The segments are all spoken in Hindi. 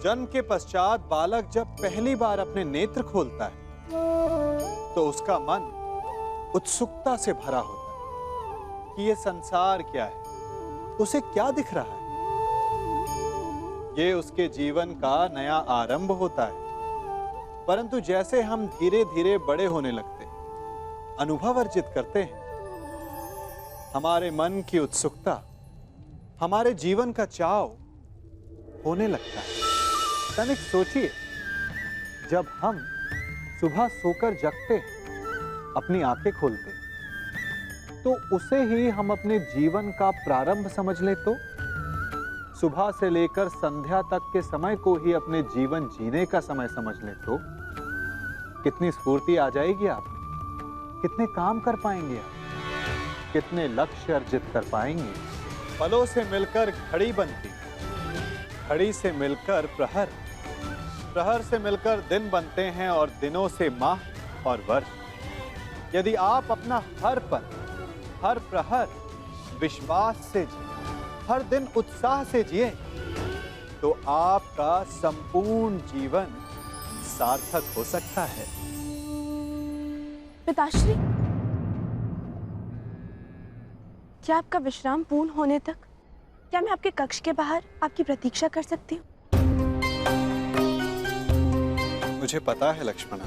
जन्म के पश्चात बालक जब पहली बार अपने नेत्र खोलता है तो उसका मन उत्सुकता से भरा होता है कि ये संसार क्या है, उसे क्या दिख रहा है। ये उसके जीवन का नया आरंभ होता है। परंतु जैसे हम धीरे धीरे बड़े होने लगते हैं, अनुभव अर्जित करते हैं, हमारे मन की उत्सुकता, हमारे जीवन का चाव होने लगता है। तनिक सोचिए, जब हम सुबह सोकर जगते हैं, अपनी आंखें खोलते हैं, तो उसे ही हम अपने जीवन का प्रारंभ समझ लें तो सुबह से लेकर संध्या तक के समय को ही अपने जीवन जीने का समय समझ लें तो कितनी स्फूर्ति आ जाएगी आप में, कितने काम कर पाएंगे आप, कितने लक्ष्य अर्जित कर पाएंगे। पलों से मिलकर घड़ी बनती, घड़ी से मिलकर प्रहर, प्रहर से मिलकर दिन बनते हैं और दिनों से माह और वर्ष। यदि आप अपना हर पल, हर प्रहर विश्वास से जिए, हर दिन उत्साह से जिए, तो आपका संपूर्ण जीवन सार्थक हो सकता है। पिताश्री, क्या आपका विश्राम पूर्ण होने तक क्या मैं आपके कक्ष के बाहर आपकी प्रतीक्षा कर सकती हूँ? मुझे पता है लक्ष्मणा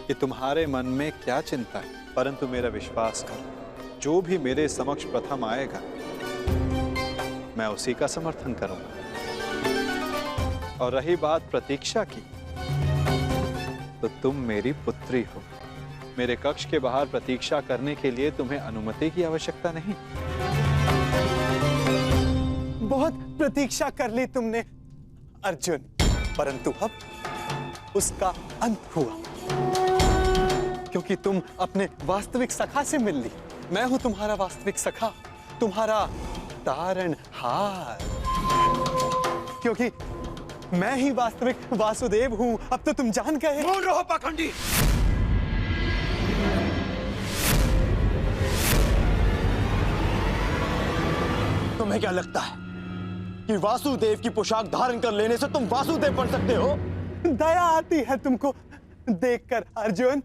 कि तुम्हारे मन में क्या चिंता है, परंतु मेरा विश्वास करो, जो भी मेरे समक्ष प्रथम आएगा मैं उसी का समर्थन करूंगा। और रही बात प्रतीक्षा की, तो तुम मेरी पुत्री हो। मेरे कक्ष के बाहर प्रतीक्षा करने के लिए तुम्हें अनुमति की आवश्यकता नहीं। बहुत प्रतीक्षा कर ली तुमने अर्जुन, परंतु अब उसका अंत हुआ, क्योंकि तुम अपने वास्तविक सखा से मिल ली। मैं हूं तुम्हारा वास्तविक सखा, तुम्हारा तारणहार, क्योंकि मैं ही वास्तविक वासुदेव हूं। अब तो तुम जान गए। मौन रहो पाखंडी। तुम्हें क्या लगता है कि वासुदेव की पोशाक धारण कर लेने से तुम वासुदेव बन सकते हो? दया आती है तुमको देखकर अर्जुन।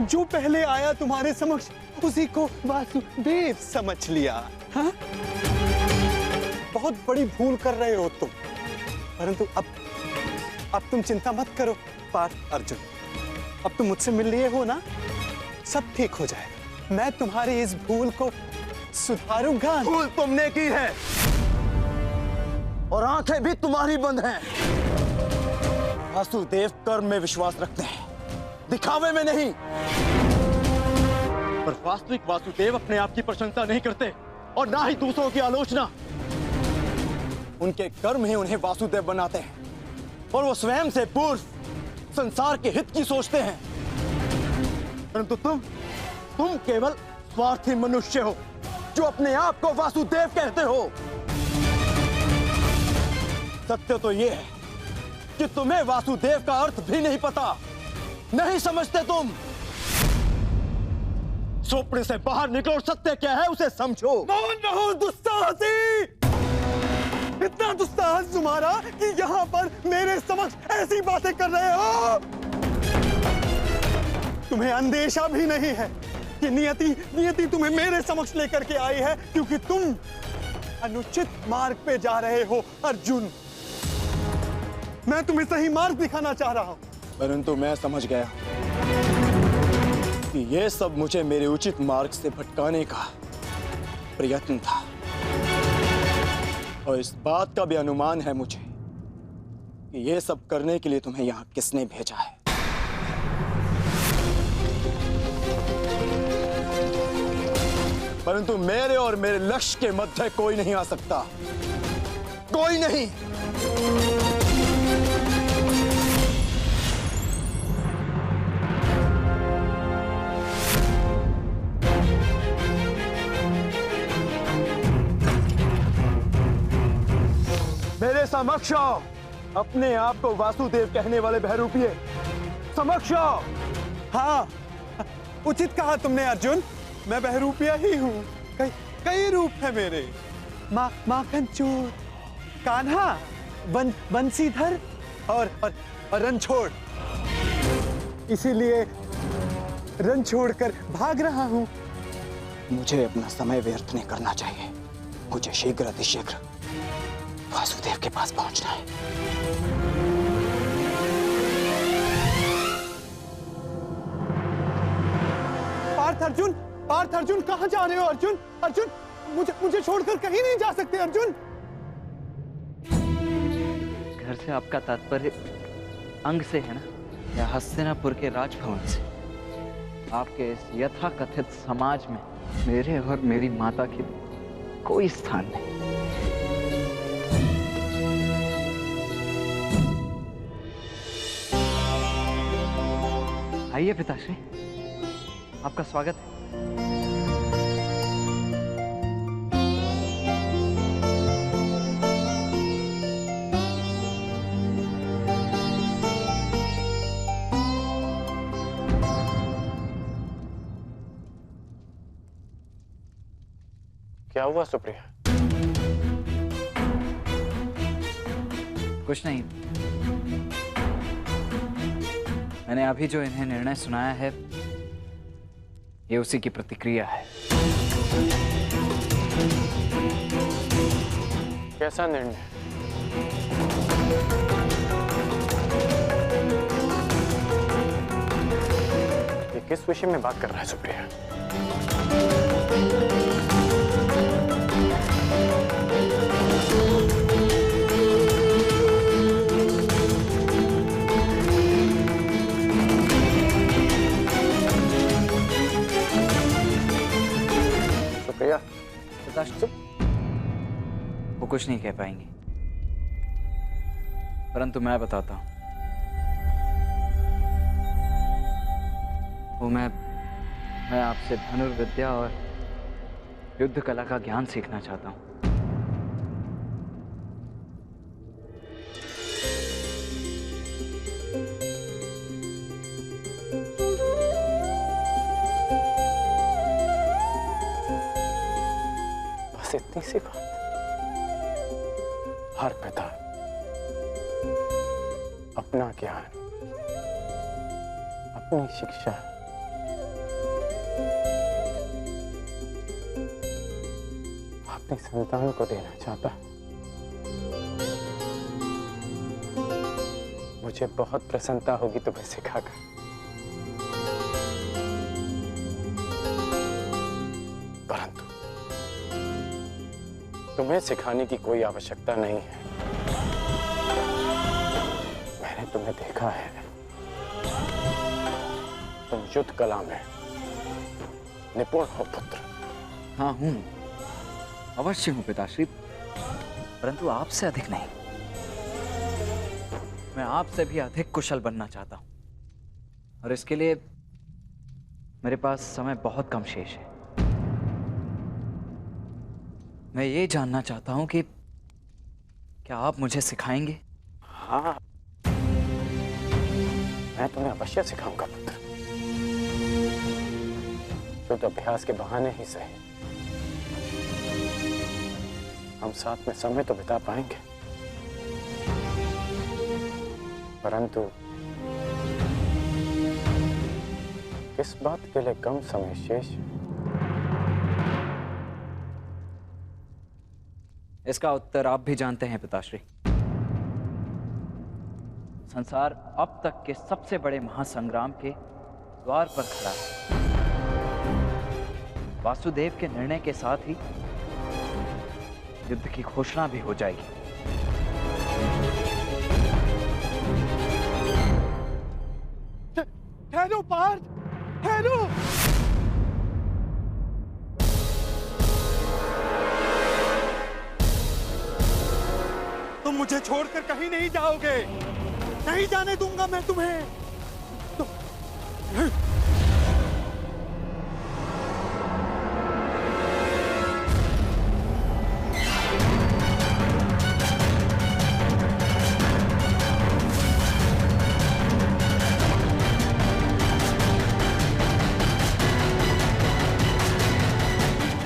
जो पहले आया तुम्हारे समक्ष उसी को वासुदेव समझ लिया। हाँ? बहुत बड़ी भूल कर रहे हो तुम, परंतु अब तुम चिंता मत करो पार्थ अर्जुन। अब तुम मुझसे मिल लिए हो ना, सब ठीक हो जाएगा। मैं तुम्हारी इस भूल को सुधारूंगा। भूल तुमने की है और आंखें भी तुम्हारी बंद हैं। वासुदेव कर्म में विश्वास रखते हैं, दिखावे में नहीं। पर वास्तविक वासुदेव अपने आप की प्रशंसा नहीं करते और ना ही दूसरों की आलोचना। उनके कर्म ही उन्हें वासुदेव बनाते हैं और वो स्वयं से पूर्व संसार के हित की सोचते हैं। परंतु तुम केवल स्वार्थी मनुष्य हो जो अपने आप को वासुदेव कहते हो। सत्य तो ये है कि तुम्हें वासुदेव का अर्थ भी नहीं पता, नहीं समझते तुम। स्वप्न से बाहर निकलो, सत्य क्या है उसे समझो। मौन रहो दुस्साहसी। इतना दुस्साहस तुम्हारा कि यहाँ पर मेरे समक्ष ऐसी बातें कर रहे हो। तुम्हें अंदेशा भी नहीं है कि नियति तुम्हें मेरे समक्ष लेकर के आई है, क्योंकि तुम अनुचित मार्ग पे जा रहे हो अर्जुन। मैं तुम्हें सही मार्ग दिखाना चाह रहा हूं, परंतु मैं समझ गया कि यह सब मुझे मेरे उचित मार्ग से भटकाने का प्रयत्न था। और इस बात का भी अनुमान है मुझे कि यह सब करने के लिए तुम्हें यहां किसने भेजा है। परंतु मेरे और मेरे लक्ष्य के मध्य कोई नहीं आ सकता, कोई नहीं। मेरे समक्ष आओ, अपने आप को वासुदेव कहने वाले बहरूपिये, समक्ष आओ। हाँ, उचित कहा तुमने अर्जुन, मैं बहरूपिया ही हूँ। कई रूप है मेरे। माखन चूर, कान्हा, बंसीधर और रणछोड़, इसीलिए रन छोड़कर भाग रहा हूं। मुझे अपना समय व्यर्थ नहीं करना चाहिए। मुझे शीघ्र अतिशीघ्र वासुदेव के पास पहुंचना है। पार्थ अर्जुन, कहां जा रहे हो अर्जुन? अर्जुन, मुझे छोड़कर कहीं नहीं जा सकते अर्जुन। घर से आपका तात्पर्य अंग से है ना, या हस्तिनापुर के राजभवन से? आपके इस यथाकथित समाज में मेरे और मेरी माता की कोई स्थान नहीं। आइए पिताश्री, आपका स्वागत है। क्या हुआ सुप्रिया? कुछ नहीं, मैंने अभी जो इन्हें निर्णय सुनाया है ये उसी की प्रतिक्रिया है। कैसा निर्णय? ये किस विषय में बात कर रहा है सुप्रिया? सुप्रिया, पिताश्री, वो कुछ नहीं कह पाएंगी, परंतु मैं बताता हूं। वो मैं आपसे धनुर्विद्या और युद्ध कला का ज्ञान सीखना चाहता हूं। बस इतनी सी बात। हर पिता अपना ज्ञान, अपनी शिक्षा अपनी संतान को देना चाहता। मुझे बहुत प्रसन्नता होगी तुम्हें सिखाकर। परंतु तुम्हें सिखाने की कोई आवश्यकता नहीं है। मैंने तुम्हें देखा है, तुम युद्ध कला में निपुण हो पुत्र। हाँ हूं, अवश्य हूं पिताश्री, परंतु आपसे अधिक नहीं। मैं आपसे भी अधिक कुशल बनना चाहता हूं, और इसके लिए मेरे पास समय बहुत कम शेष है। मैं ये जानना चाहता हूं कि क्या आप मुझे सिखाएंगे? हाँ, मैं तुम्हें अवश्य सिखाऊंगा पुत्र। शुद्ध अभ्यास के बहाने ही सही, हम साथ में समय तो बिता पाएंगे। परंतु किस बात के लिए कम समय शेष? इसका उत्तर आप भी जानते हैं पिताश्री। संसार अब तक के सबसे बड़े महासंग्राम के द्वार पर खड़ा है। वासुदेव के निर्णय के साथ ही युद्ध की घोषणा भी हो जाएगी। ठहरो पार्थ, ठहरो। तुम मुझे छोड़कर कहीं नहीं जाओगे, नहीं जाने दूंगा मैं तुम्हें।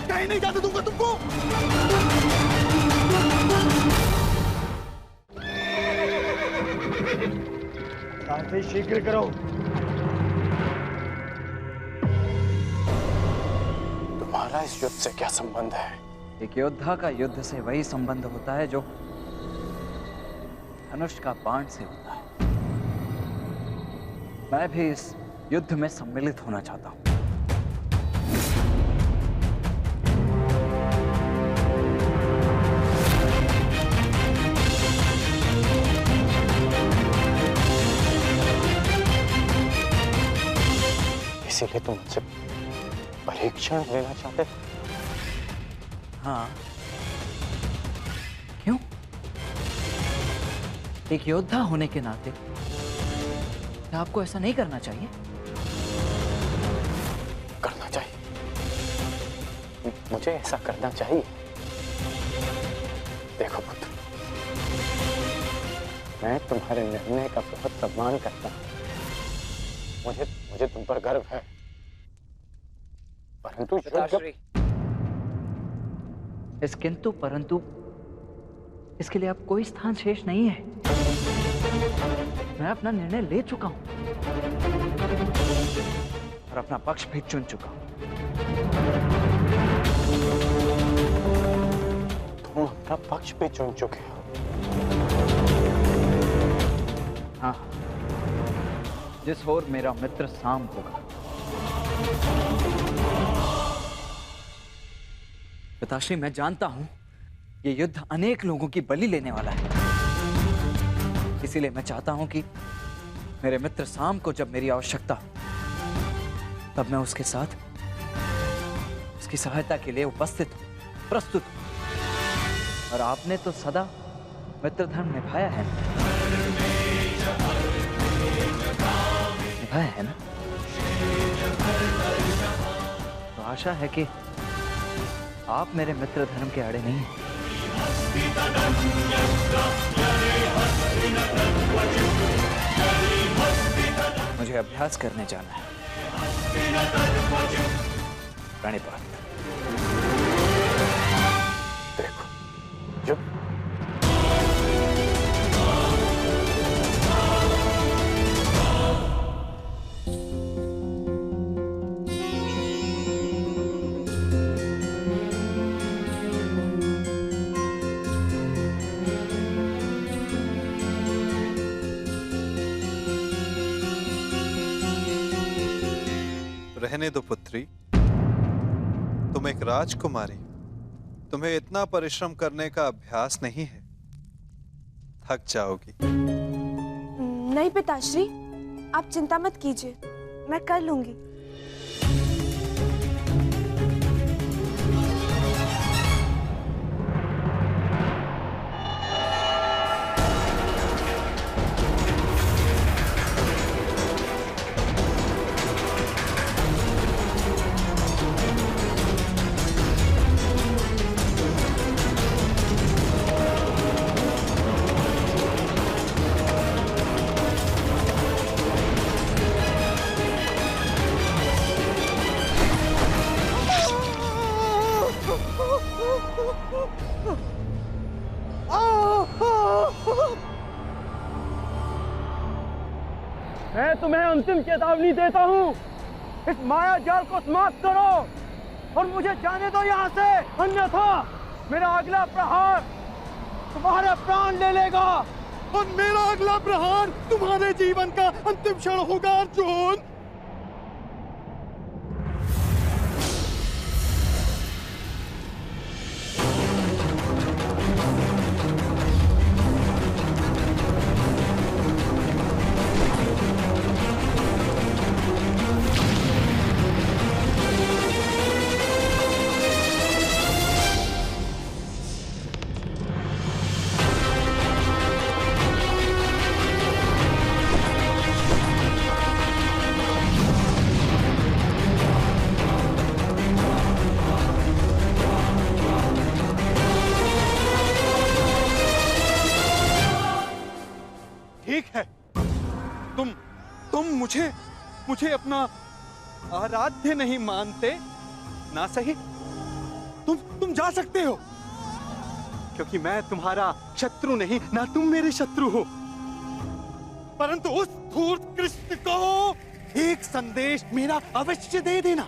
कहीं नहीं जाने दूंगा तुमको। कार्रवाई शीघ्र करो। तुम्हारा इस युद्ध से क्या संबंध है? एक योद्धा का युद्ध से वही संबंध होता है जो धनुष का बाण से होता है। मैं भी इस युद्ध में सम्मिलित होना चाहता हूं। इसीलिए तुम मुझसे परीक्षण लेना चाहते? हाँ, क्यों? एक योद्धा होने के नाते क्या आपको ऐसा नहीं करना चाहिए? करना चाहिए, मुझे ऐसा करना चाहिए। देखो पुत्र, मैं तुम्हारे निर्णय का बहुत सम्मान करता हूं। मुझे तुम पर गर्व है, परंतु पिताश्री, इस किंतु परंतु इसके लिए अब कोई स्थान शेष नहीं है। मैं अपना निर्णय ले चुका हूं और अपना पक्ष भी चुन चुका हूं। तुम अपना पक्ष भी चुन चुके हो? हाँ, जिस ओर मेरा मित्र साम होगा। पिताश्री, मैं जानता हूं ये युद्ध अनेक लोगों की बलि लेने वाला है। इसीलिए मैं चाहता हूं कि मेरे मित्र साम को जब मेरी आवश्यकता हो तब मैं उसके साथ उसकी सहायता के लिए उपस्थित हूं, प्रस्तुत हूं। और आपने तो सदा मित्र धर्म निभाया है ना? निभाया है ना? तो आशा है कि आप मेरे मित्र धर्म के आड़े नहीं हैं। मुझे अभ्यास करने जाना है। प्रणिपात। देखो, जो रहने दो पुत्री, तुम एक राजकुमारी, तुम्हें इतना परिश्रम करने का अभ्यास नहीं है, थक जाओगी। नहीं पिताश्री, आप चिंता मत कीजिए, मैं कर लूंगी। मैं तुम्हें अंतिम चेतावनी देता हूँ, इस माया जाल को समाप्त करो और मुझे जाने दो यहाँ से, अन्यथा मेरा अगला प्रहार तुम्हारे प्राण ले लेगा। और मेरा अगला प्रहार तुम्हारे जीवन का अंतिम क्षण होगा अर्जुन। ठीक है, तुम मुझे अपना आराध्य नहीं मानते ना, सही? तुम जा सकते हो, क्योंकि मैं तुम्हारा शत्रु नहीं, ना तुम मेरे शत्रु हो। परंतु उस धूर्त कृष्ण को एक संदेश मेरा अवश्य दे देना।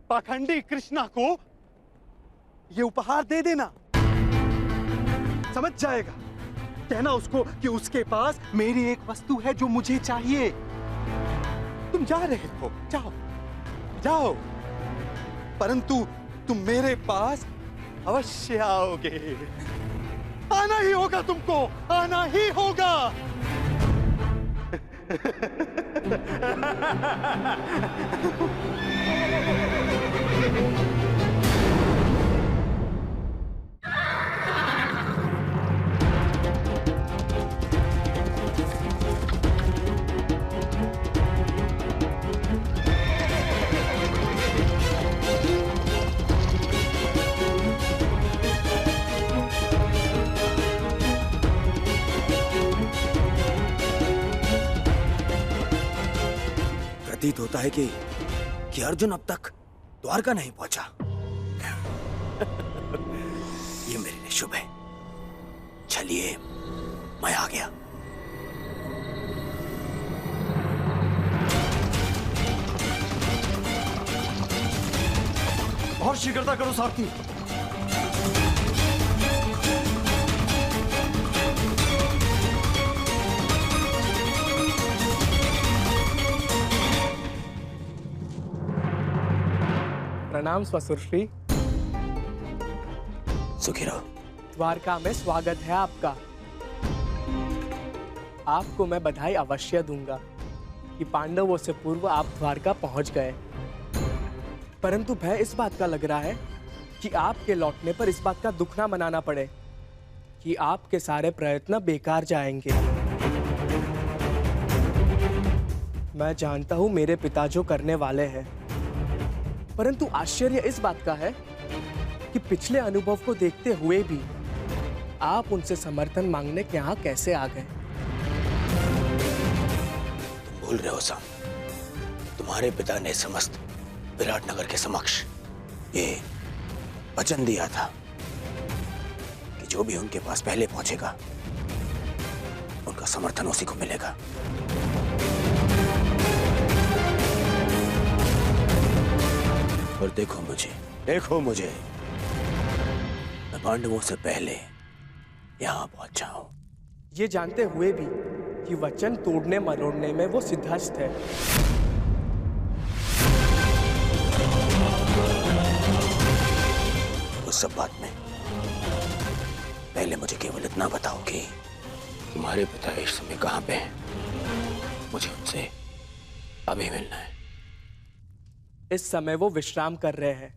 पाखंडी कृष्णा को ये उपहार दे देना। समझ जाएगा। कहना उसको कि उसके पास मेरी एक वस्तु है जो मुझे चाहिए। तुम जा रहे हो, जाओ जाओ, परंतु तुम मेरे पास अवश्य आओगे। आना ही होगा, तुमको आना ही होगा। प्रतीत होता है कि अर्जुन अब तक द्वारका नहीं पहुंचा। ये मेरे लिए शुभ है। चलिए, मैं आ गया। और शीघ्रता करो सारथी। प्रणाम स्वसुरश्री। सुखी रहो। द्वारका में स्वागत है आपका। आपको मैं बधाई अवश्य दूंगा कि पांडवों से पूर्व आप द्वारका पहुंच गए, परंतु भय इस बात का लग रहा है कि आपके लौटने पर इस बात का दुख ना मनाना पड़े कि आपके सारे प्रयत्न बेकार जाएंगे। मैं जानता हूं मेरे पिता जो करने वाले हैं, परंतु आश्चर्य इस बात का है कि पिछले अनुभव को देखते हुए भी आप उनसे समर्थन मांगने के यहाँ कैसे आ गए। तुम भूल रहे हो साम, तुम्हारे पिता ने समस्त विराटनगर के समक्ष ये वचन दिया था कि जो भी उनके पास पहले पहुंचेगा उनका समर्थन उसी को मिलेगा। और देखो मुझे, मैं पांडवों से पहले यहां पहुंचा हूं। ये जानते हुए भी कि वचन तोड़ने मरोड़ने में वो सिद्धहस्त है। उस सब बात में पहले मुझे केवल इतना बताओ कि तुम्हारे पिता इस समय कहां पे हैं? मुझे उनसे अभी मिलना है। इस समय वो विश्राम कर रहे हैं।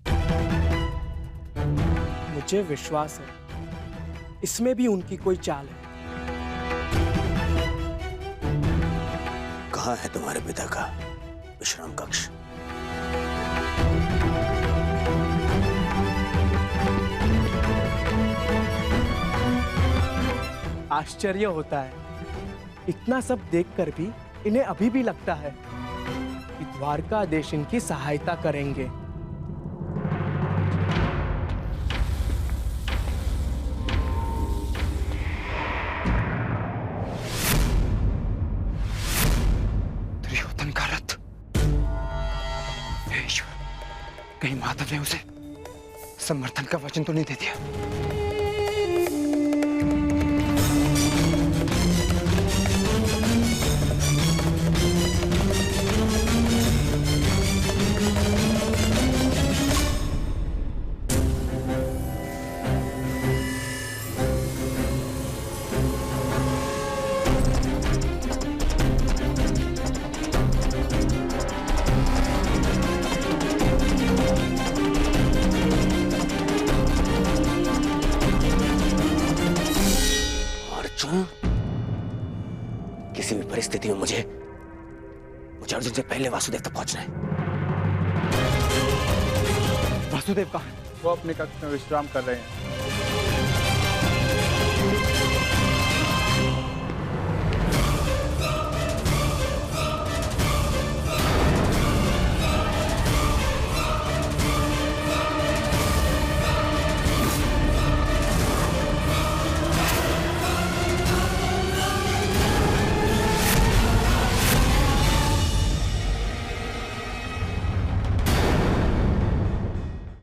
मुझे विश्वास है इसमें भी उनकी कोई चाल है। कहाँ है तुम्हारे पिता का विश्राम कक्ष? आश्चर्य होता है, इतना सब देखकर भी इन्हें अभी भी लगता है कि द्वारकाधीश इनकी सहायता करेंगे। दुर्योधन का रथ। हे ईश्वर, कहीं माधव ने उसे समर्थन का वचन तो नहीं दे दिया। किसी भी परिस्थिति में मुझे अर्जुन से पहले वासुदेव तक पहुंचना है। वासुदेव कहाँ है? वो अपने कक्ष में विश्राम कर रहे हैं।